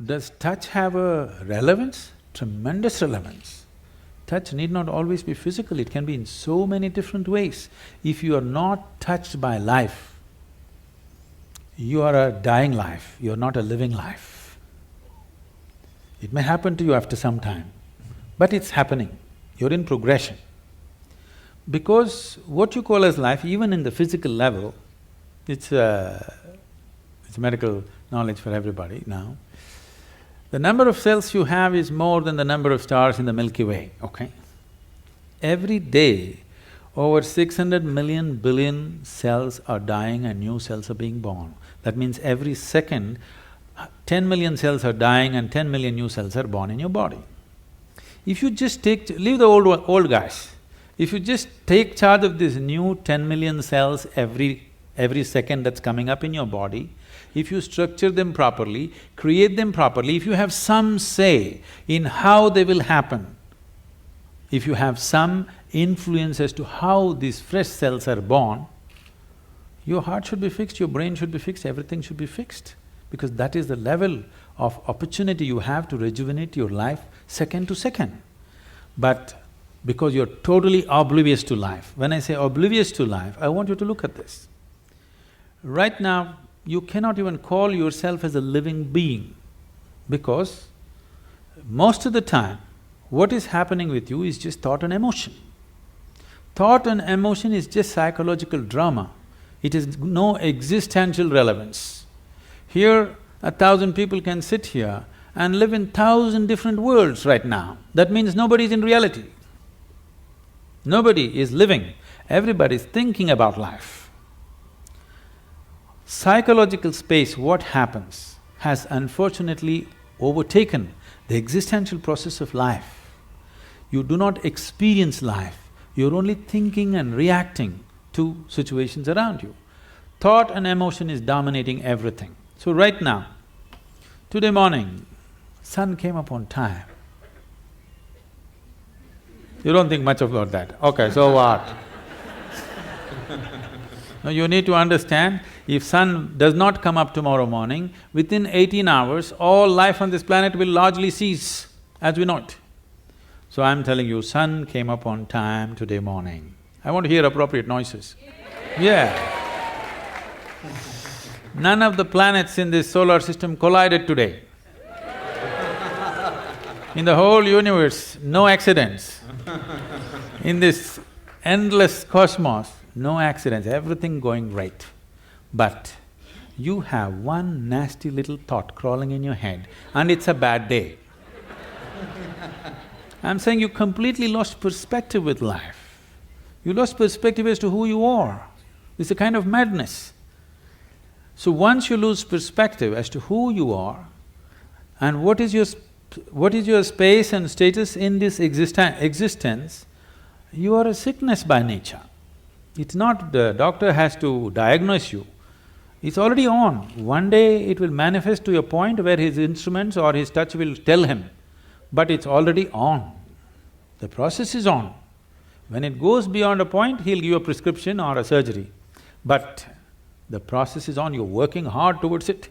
Does touch have a relevance? Tremendous relevance. Touch need not always be physical, it can be in so many different ways. If you are not touched by life, you are a dying life, you are not a living life. It may happen to you after some time, but it's happening, you're in progression. Because what you call as life, even in the physical level, it's medical knowledge for everybody now. The number of cells you have is more than the number of stars in the Milky Way, okay? Every day, over 600 million billion cells are dying and new cells are being born. That means every second, 10 million cells are dying and 10 million new cells are born in your body. If you just leave the old guys, if you just take charge of these new 10 million cells every second that's coming up in your body, if you structure them properly, create them properly, if you have some say in how they will happen, if you have some influence as to how these fresh cells are born, your heart should be fixed, your brain should be fixed, everything should be fixed. Because that is the level of opportunity you have to rejuvenate your life second to second. But because you're totally oblivious to life, when I say oblivious to life, I want you to look at this. Right now, you cannot even call yourself as a living being because most of the time, what is happening with you is just thought and emotion. Thought and emotion is just psychological drama. It has no existential relevance. Here, 1,000 people can sit here and live in 1,000 different worlds right now. That means nobody is in reality. Nobody is living, everybody is thinking about life. Psychological space, what happens, has unfortunately overtaken the existential process of life. You do not experience life, you're only thinking and reacting to situations around you. Thought and emotion is dominating everything. So right now, today morning, sun came up on time. You don't think much about that, okay, so what? Now you need to understand, if sun does not come up tomorrow morning, within 18 hours, all life on this planet will largely cease as we know it. So I'm telling you, sun came up on time today morning. I want to hear appropriate noises. Yeah. None of the planets in this solar system collided today. In the whole universe, no accidents. In this endless cosmos, no accidents, everything going right. But you have one nasty little thought crawling in your head and it's a bad day. I'm saying you completely lost perspective with life. You lost perspective as to who you are. It's a kind of madness. So once you lose perspective as to who you are and what is your space and status in this existence, you are a sickness by nature. It's not the doctor has to diagnose you, it's already on. One day it will manifest to a point where his instruments or his touch will tell him, but it's already on. The process is on. When it goes beyond a point, he'll give you a prescription or a surgery. But the process is on, you're working hard towards it